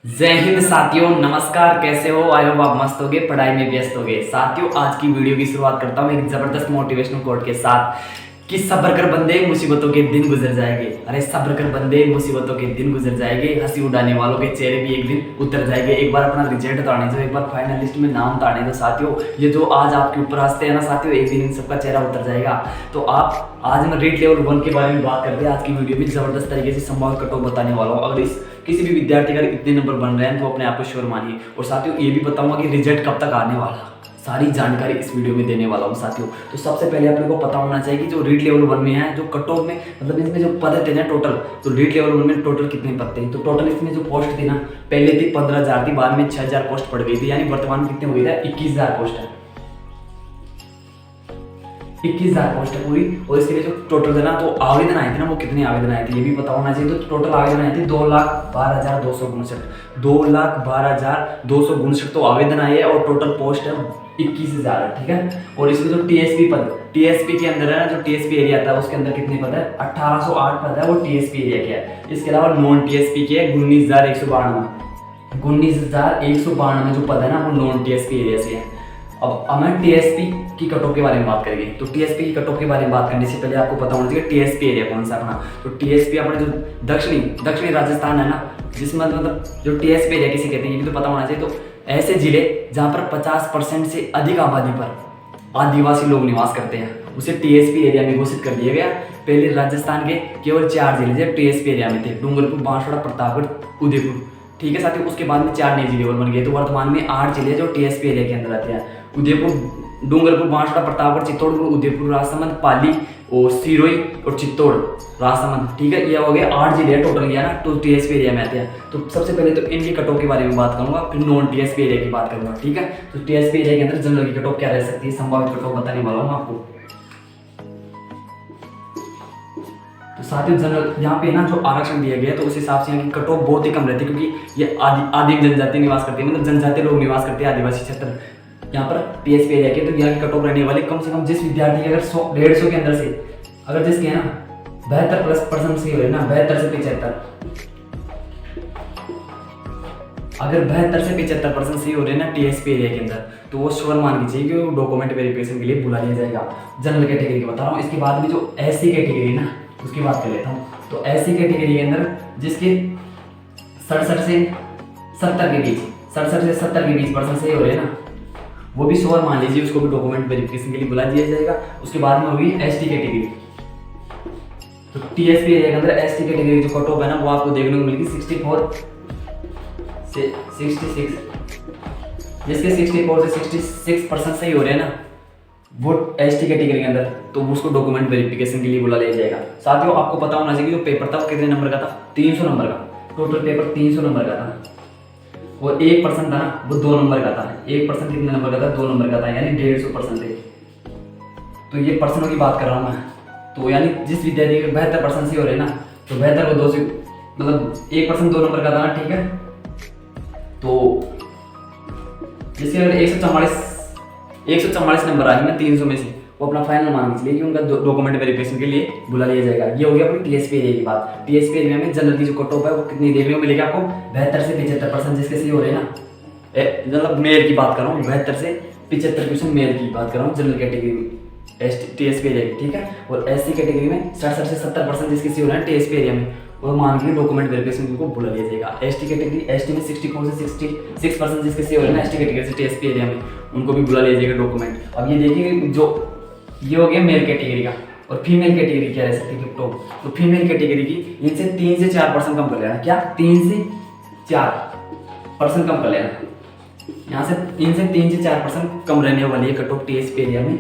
जय हिंद साथियों, नमस्कार। कैसे हो? आई होप आप मस्त होगे, पढ़ाई में व्यस्त होगे। साथियों, आज की वीडियो की शुरुआत करता हूँ एक जबरदस्त मोटिवेशनल कोट के साथ कि सब्र कर बंदे, मुसीबतों के दिन गुजर जाएंगे। अरे सब्र कर बंदे, मुसीबतों के दिन गुजर जाएंगे। हंसी उड़ाने वालों के चेहरे भी एक दिन उतर जाएंगे। एक बार अपना रिजल्ट तो आने दो, एक बार फाइनल लिस्ट में नाम तो आने दो। साथियों, ये जो आज आपके ऊपर हंसते हैं ना साथियों, एक दिन इन सबका चेहरा उतर जाएगा। तो आप आज मैं रीड लेवल 1 के बारे में बात करते हैं। आज की वीडियो में जबरदस्त तरीके से संभावित कट ऑफ बताने वाला हूँ। अगर इस किसी भी विद्यार्थी का इतने नंबर बन रहे हैं तो अपने आप को श्योर मानिए। और साथियों, ये भी बताऊंगा कि रिजल्ट कब तक आने वाला है। सारी जानकारी इस वीडियो में देने वाला हूँ साथियों। तो सबसे पहले अपने को पता होना चाहिए कि जो रीड लेवल 1 में है, जो कट ऑफ में मतलब इसमें जो पद थे ना टोटल, तो रीड लेवल 1 में टोटल कितने पद थे? तो टोटल इसमें जो पोस्ट थी ना, पहले थी 15,000 थी, बाद में 6,000 पोस्ट पड़ गई थी। यानी वर्तमान में कितने हो गई थी? 21,000 पोस्ट है। 21,000 पोस्ट है पूरी। और इसके लिए जो टोटल है ना, तो आवेदन आए थे ना, वो कितने आवेदन आए थे ये भी पता होना चाहिए। तो टोटल आवेदन आए थे 2,12,259। 2,12,259 तो आवेदन आए हैं और टोटल पोस्ट है 21,000 है। ठीक है। और इसमें जो टीएसपी पद, टीएसपी के अंदर है ना, जो टीएसपी एरिया था उसके अंदर कितने पद है? 1,808 पद है, वो टीएसपी एरिया के है। इसके अलावा नॉन टीएसपी के 19,192। 19,192 जो पद है ना, वो नॉन टीएसपी एरिया से है। अब हमें टीएसपी की कट ऑफ के बारे में बात करेंगे। तो टीएसपी की कट ऑफ के बारे में बात करने से पहले आपको पता होना चाहिए टीएसपी एरिया कौन सा अपना। तो टीएसपी अपना जो दक्षिणी राजस्थान है ना, जिसमें मतलब जो टीएसपी एरिया किसे कहते हैं ये भी तो पता होना चाहिए। तो ऐसे जिले जहाँ पर 50% से अधिक आबादी पर आदिवासी लोग निवास करते हैं, उसे टीएसपी एरिया में घोषित कर दिया गया। पहले राजस्थान के केवल 4 जिले जो टीएसपी एरिया में थे, डूंगरपुर, बांसवाड़ा, प्रतापगढ़, उदयपुर। ठीक है साथियों। उसके बाद में 4 नए जिले और बन गए। तो वर्तमान में 8 जिले जो टीएसपी एरिया के अंदर आते हैं। उदयपुर, डूंगरपुर, बांसवाड़ा, प्रतापगढ़, चित्तौड़गढ़, उदयपुर, राजसमंद, पाली और सिरोही और चित्तौड़, राजसमंद। ठीक है। ये हो गया 8 जिले टोटल किया ना, तो टीएसपी एरिया में आते हैं। तो सबसे पहले तो इनकी कट ऑफ के बारे में बात करूंगा, फिर नॉन टीएसपी एरिया की बात करूंगा। ठीक है। तो टीएसपी एरिया के अंदर जनरल की कट ऑफ क्या रह सकती है, संभावित कट ऑफ बताने वाला हूँ आपको। तो साथियों, जनरल यहाँ पे ना जो आरक्षण दिया गया है, तो उस हिसाब से यहाँ की कट ऑफ बहुत ही कम रहती है, क्योंकि ये आदिम जनजाति निवास करती है, मतलब जनजातीय लोग निवास करते हैं, आदिवासी क्षेत्र यहाँ पर टीएसपी एरिया के। तो यहाँ की कट ऑफ रहने वाले कम से कम जिस विद्यार्थी के अगर 150 के अंदर से अगर जिसके है ना 72% सही हो रहे ना, 72 से 75, अगर 72 से 75% सही हो रहे ना टीएसपी एरिया के अंदर, तो वो श्योर मान के चाहिए कि वो डॉक्यूमेंट वेरिफिकेशन के लिए बुला लिया जाएगा। जनरल कैटेगरी की बता रहा हूँ। इसके बाद में जो एससी कैटेगरी ना, उसकी बात कर लेता हूँ। तो एससी कैटेगरी के अंदर जिसके 67 से 70 के बीच, 67 से 70 के बीच परसेंट सही हो रहे हैं ना, वो भी श्योर मान लीजिए, उसको भी डॉक्यूमेंट वेरिफिकेशन के लिए बुला दिया जाएगा। उसके बाद में होगी एसटी कैटेगरी। तो टीएसपी एरिया के अंदर एसटी कैटेगरी जो कट ऑफ है ना, वो आपको देखने को मिलेगी 64 से 66। जिसके 64 से 66% सही हो रहे हैं ना, वो एसटी कैटेगरी के अंदर, तो उसको डॉक्यूमेंट वेरिफिकेशन के लिए बुला लिया जाएगा। साथियों, आपको पता होना चाहिए कि जो पेपर था वो कितने नंबर का था? 300 नंबर का। टोटल पेपर 300 नंबर का था। और 1% था ना, वो 2 नंबर का था। 1% कितने नंबर का था? 2 नंबर का था, यानी 150% थे। तो ये पर्सनों की बात कर रहा हूँ मैं। तो यानी जिस विद्यार्थी के 72% से हो रहे ना, तो बेहतर वो 2 से मतलब 1% 2 नंबर का था ना। ठीक है। तो जिसके अगर 144 नंबर आए ना 300 में से, वो अपना फाइनल मान के चलिए कि उनका डॉक्यूमेंट वेरिफिकेशन के लिए बुला लिया जाएगा। ये हो गया अपनी टीएसपी एरिया की बात। टीएसपी एरिया में जनरल की जो कट ऑफ है वो कितनी देखने को मिलेगी आपको? 72 से 75% जिसके सही हो रहे हैं ना, मतलब मेल की बात कर रहा हूँ। 72 से 75% मेल की बात कर रहा हूँ जनरल कैटेगरी में, टीएसपी एरिया की। ठीक है। और एससी कैटेगरी में 67 से 70% जिसके सही हो रहे हैं टीएसपी एरिया में, वो मान के डॉक्यूमेंट वेरिफिकेशन को बुला लिया जाएगा। एसटी कैटेगरी, एसटी में 64 से 66% जिसके सही हो रहे हैं एसटी कैटेगरी से टीएसपी एरिया में, उनको भी बुला लिया जाएगा डॉक्यूमेंट। अब ये देखिए, जो ये हो गया मेल कैटेगरी का। और फीमेल कैटेगरी क्या रह सकती है? तो फीमेल कैटेगरी की इनसे 3 से 4% कम कर लेना। क्या? 3 से 4% कम कर लेना। यहाँ से इनसे 3 से 4% कम रहने वाली है कट ऑफ टीएसपी एरिया में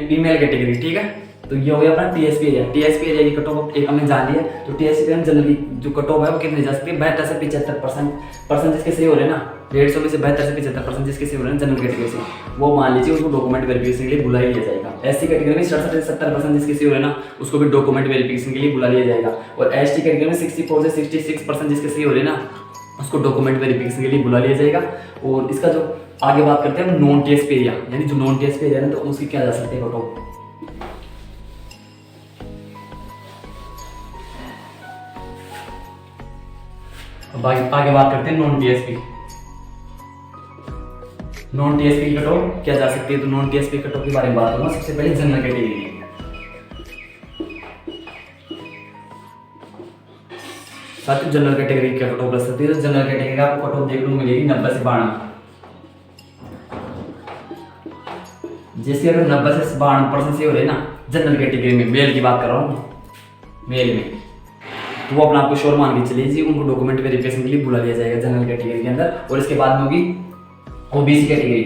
फीमेल कैटेगरी। ठीक है। तो ये हो गया अपना टीएसपी एरिया। टीएसपी एरिया की कट ऑफ एक हमने जान लिया। तो टीएसपी में जनरल की जो कट ऑफ है वो कितनी जा सकती है? 72 से 75% जिसके सही हो रहे हैं ना, 150 में से 72 से 75% जिसके सही हो रहे हैं जनरल कैटेगरी से, वो मान लीजिए उसको डॉक्यूमेंट वेरिफिकेशन के लिए बुला लिया जाएगा। एससी कैटेगरी में 67 से 70% जिसके सही हो रहे हैं ना, उसको भी डॉक्यूमेंट वेरिफिकेशन के लिए बुला लिया जाएगा। और एसटी कैटेगरी में 64 से 66% जिसके सही हो रहे हैं ना, उसको डॉक्यूमेंट वेरिफिकेशन के लिए बुला लिया जाएगा। और इसका जो आगे बात करते हैं नॉन टीएसपी एरिया, यानी जो नॉन टीएसपी एरिया है, तो उसकी क्या जा सकती है कट ऑफ? अब आगे बात करते हैं नॉन टीएसपी। नॉन टीएसपी की कट ऑफ क्या जा सकती है, तो नॉन टीएसपी कट ऑफ के बारे में बात करूंगा। सबसे पहले जनरल कैटेगरी। साथ जनरल कैटेगरी की कट ऑफ रख सकती है। तो जनरल कैटेगरी का आपको कट ऑफ देखने को मिलेगी 90 से 92। जैसे अगर 90 से 92% से हो रहे ना जनरल कैटेगरी में, मेल की बात कर रहा हूँ, मेल में, तो वो अपना आपको श्योर मान के चलिए जी, उनको डॉक्यूमेंट वेरिफिकेशन के लिए बुला लिया जाएगा जनरल कैटेगरी के अंदर। और इसके बाद में होगी ओबीसी कैटेगरी।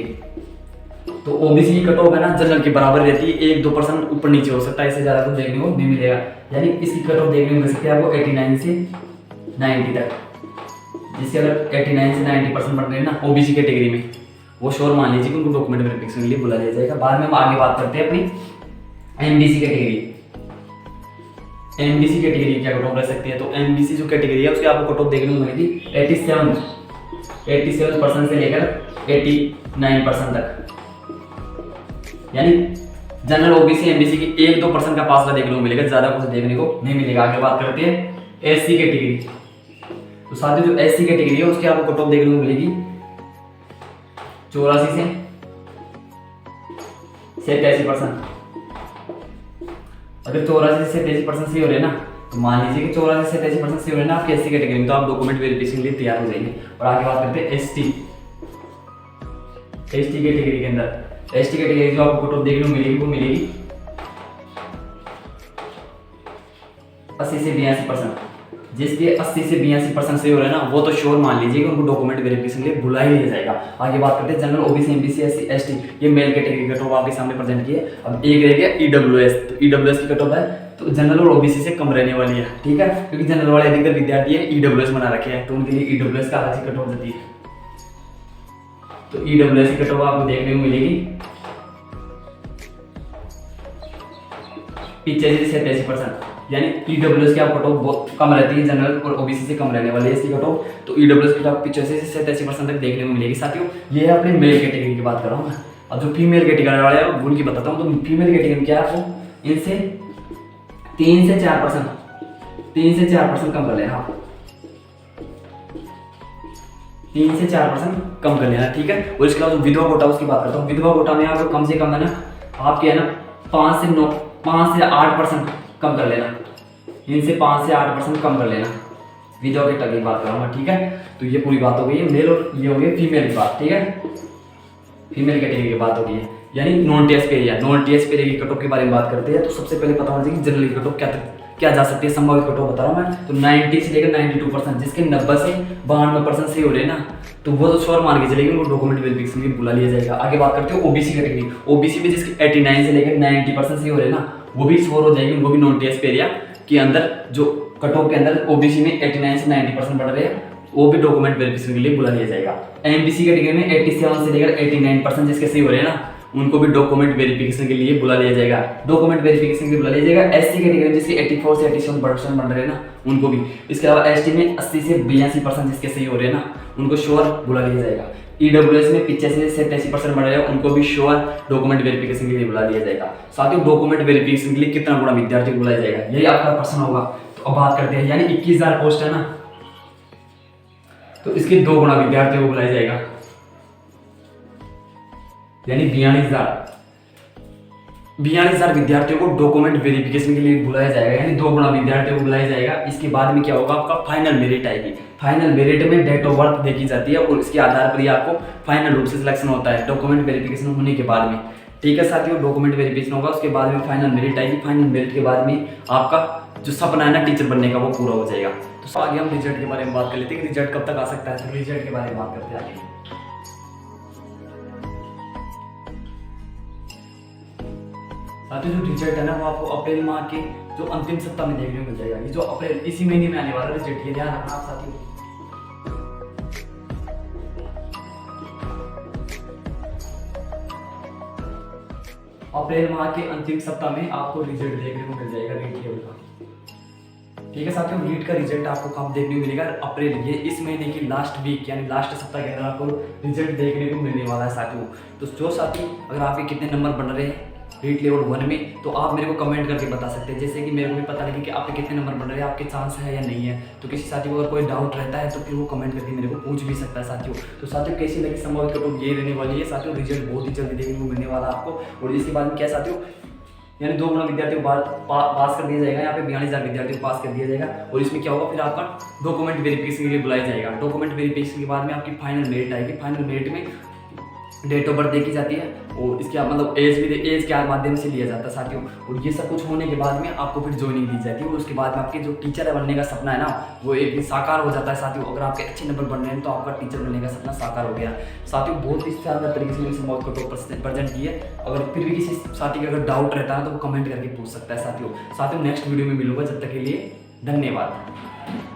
तो ओबीसी की कट ऑफ है ना जनरल के बराबर रहती है, 1-2% ऊपर नीचे हो सकता है, इससे ज़्यादा तो देखने को नहीं मिलेगा। यानी इसकी कट ऑफ देखने को मिल सकती है आपको 89 से 90 तक। जिससे अगर 89 से 90% बन रहे हैं ना ओबीसी कैटेगरी में, वो श्योर मान लीजिए कि उनको डॉक्यूमेंट वेरिफिकेशन के लिए बुला लिया जाएगा। बाद में हम आगे बात करते हैं अपनी एमबीसी कैटेगरी। एमबीसी कैटेगरी क्या कट ऑफ रह सकती है, तो एमबीसी जो कैटेगरी है उसकी आपको कट ऑफ देखने को मिलेगी 87% से लेकर 89% तक। यानी जनरल ओबीसी एमबीसी की 1-2% का फासला देखने को मिलेगा, ज्यादा कुछ देखने को नहीं मिलेगा। आगे बात करते हैं एससी कैटेगरी। तो साथियों जो एससी कैटेगरी है उसकी आपको कट ऑफ देखने को मिलेगी 84 से 83%। अगर 84 से 83% से हो रहे ना, तो मान लीजिए कि 84 से 83% से हो रहे ना आपके एससी कैटेगरी में, तो आप डॉक्यूमेंट वेरिफिकेशन के लिए तैयार हो जाएंगे। और आगे बात करते हैं एसटी कैटेगरी के अंदर। एसटी कैटेगरी जो आपको कट ऑफ देखने को मिलेगी वो मिलेगी 80 से 82%। जिसके 80 से 82% से हो रहा है ना, वो तो श्योर मान लीजिए कि उनको डॉक्यूमेंट वेरिफिकेशन के लिए बुला ही लिया जाएगा। आगे बात करते हैं general OBC MBC SC ST, ये मेल कैटेगरी कट ऑफ आपके सामने प्रेजेंट की है। अब एक रह गया ईडब्ल्यूएस। तो ईडब्ल्यूएस की कट ऑफ है तो जनरल और ओबीसी से कम रहने वाली है, ठीक है, क्योंकि जनरल वाले अधिकतर विद्यार्थी है ईडब्ल्यूएस बना रखे हैं, तो उनके लिए ईडब्ल्यूएस का अलग से कट ऑफ जाती है। तो ईडब्ल्यूएस की कट ऑफ आपको देखने को मिलेगी 85 से 83%। यानी ईडब्ल्यूएस की आप कट ऑफ बहुत कम रहती है, जनरल और ओबीसी से कम रहने वाली है इसकी कट ऑफ। तो ईडब्ल्यूएस की आप 85 से 87% तक देखने को मिलेगी। साथियों ये है अपने मेल कैटेगरी की बात कर रहा हूँ मैं। अब जो फीमेल कैटेगरी वाले हैं वो उनकी बताता हूँ। तो फीमेल कैटेगरी क्या है, आपको इनसे 3 से 4% कम कर लेना आप, 3 से 4% कम कर लेना, ठीक है। और इसके अलावा विधवा कोटा उसकी बात करता हूँ। विधवा कोटा में आपको कम से कम है ना आपके है ना 5 से 8% कम कर लेना, इनसे 5 से 8% कम कर लेना। विधवा कोटा की बात कर रहा हूँ, ठीक है। तो ये पूरी बात हो गई है मेल, और ये हो गई फीमेल की बात, ठीक है। फीमेल कैटेगरी की बात हो गई है। यानी non TSP area, non TSP area की कट ऑफ के बारे में बात करते हैं। तो सबसे पहले पता होना चाहिए कि जनरल की कट ऑफ क्या जा सकती है, संभावित कट ऑफ बता रहा हूँ मैं। तो 90 से लेकर 92%, जिसके 90 से 92% से हो रहे ना, तो वो तो श्योर मान के चलेगी उनको डॉक्यूमेंट वेरिफिकेशन के लिए बुला लिया जाएगा। आगे बात करते हैं ओबीसी कैटेगरी। ओबीसी में जिसके 89 से लेकर 90% से हो रहे ना, वो भी श्योर हो जाएगी, उनको भी नॉन टीएसपी एरिया के अंदर जो कट ऑफ के अंदर ओबीसी में 89 से 90% बढ़ रहे हैं, वो भी डॉक्यूमेंट वेरिफिकेशन के लिए बुला लिया जाएगा। एमबीसी कैटेगरी में 87 से लेकर 89% जिसके सही हो रहे हैं ना, उनको भी डॉक्यूमेंट वेरिफिकेशन के लिए बुला लिया जाएगा। डॉक्यूमेंट वेरिफिकेशन के लिए बुला लिया जाएगा। एससी कैटेगरी में जिसके 84 से 87% बन रहे हैं ना, उनको भी। इसके अलावा एसटी में 80 से 82% जिसके सही हो रहे हैं ना, उनको श्योर बुला लिया जाएगा। ईडब्ल्यूएस में 85 से 83% बन रहे हैं, उनको भी श्योर डॉक्यूमेंट वेरिफिकेशन के लिए बुला लिया जाएगा। साथ ही डॉक्यूमेंट वेरिफिकेशन के लिए कितना गुना विद्यार्थी को बुलाया जाएगा, यही आपका प्रश्न होगा। तो अब बात करते हैं, यानी 21,000 पोस्ट है ना, तो इसके 2 गुना विद्यार्थियों को बुलाया जाएगा, यानी 42,000 विद्यार्थियों को डॉक्यूमेंट वेरिफिकेशन के लिए बुलाया जाएगा, यानी 2 गुना विद्यार्थियों को बुलाया जाएगा। इसके बाद में क्या होगा, आपका फाइनल मेरिट आएगी। फाइनल मेरिट में डेट ऑफ बर्थ देखी जाती है, और इसके आधार पर ही आपको फाइनल रूप से सिलेक्शन होता है डॉक्यूमेंट वेरिफिकेशन होने के बाद में, ठीक है साथियों। डॉक्यूमेंट वेरिफिकेशन होगा, उसके बाद में फाइनल मेरिट आएगी। फाइनल मेरिट के बाद में आपका जो सपना है ना टीचर बनने का, वो पूरा हो जाएगा। तो आगे हम रिजल्ट के बारे में बात कर लेते हैं कि रिजल्ट कब तक आ सकता है। तो रिजल्ट के बारे में बात करते हैं आगे। साथियों जो रिजल्ट है ना, वो आपको अप्रैल माह के जो अंतिम सप्ताह में देखने को मिल जाएगा। ये जो अप्रैल इसी महीने में आने वाला रिजल्ट, ये ध्यान रखना आप साथियों। अप्रैल माह के अंतिम सप्ताह में आपको रिजल्ट देखने को मिल जाएगा रीट लेवल का, ठीक है साथियों। रीट का रिजल्ट आपको कब देखने को मिलेगा, अप्रैल, ये इस महीने की लास्ट वीक यानी लास्ट सप्ताह के अंदर आपको रिजल्ट देखने को मिलने वाला है साथियों। तो जो साथी अगर आपके कितने नंबर बन रहे हैं रीट लेवल 1 में, तो आप मेरे को कमेंट करके बता सकते हैं, जैसे कि मेरे को भी पता लगे कि आपके कितने नंबर बन रहे हैं, आपके चांस है या नहीं है। तो किसी साथी को अगर कोई डाउट रहता है तो फिर वो कमेंट करके मेरे को पूछ भी सकता है साथियों। तो साथियों कैसी लगी संभावित कट ऑफ ये रहने वाली है साथियों, रिजल्ट बहुत ही जल्दी देखने को मिलने वाला है आपको। और इसके बाद में क्या साथियों, यानी 2 गुना विद्यार्थियों को पास कर दिया जाएगा, यहाँ पे 42,000 विद्यार्थियों को पास कर दिया जाएगा। और इसमें क्या होगा, फिर आपका डॉक्यूमेंट वेरिफिकेशन के लिए बुलाया जाएगा। डॉक्यूमेंट वेरिफिकेशन के बाद में आपकी फाइनल मेरिट आएगी। फाइनल मेरिट में डेट ऑफ बर्थ देखी जाती है और इसके मतलब एज के माध्यम से लिया जाता है साथियों। और ये सब कुछ होने के बाद में आपको फिर ज्वाइनिंग दी जाती है और उसके बाद में आपके जो टीचर है बनने का सपना है ना, वो एक दिन साकार हो जाता है साथियों। अगर आपके अच्छे नंबर बन रहे हैं तो आपका टीचर बनने का सपना साकार हो गया साथियों। बहुत ही शानदार तरीके से मैंने संभावित कट ऑफ प्रेजेंट की है। अगर फिर भी किसी साथी का अगर डाउट रहता है तो वो कमेंट करके पूछ सकता है साथियों। नेक्स्ट वीडियो में मिलूंगा, जब तक के लिए धन्यवाद।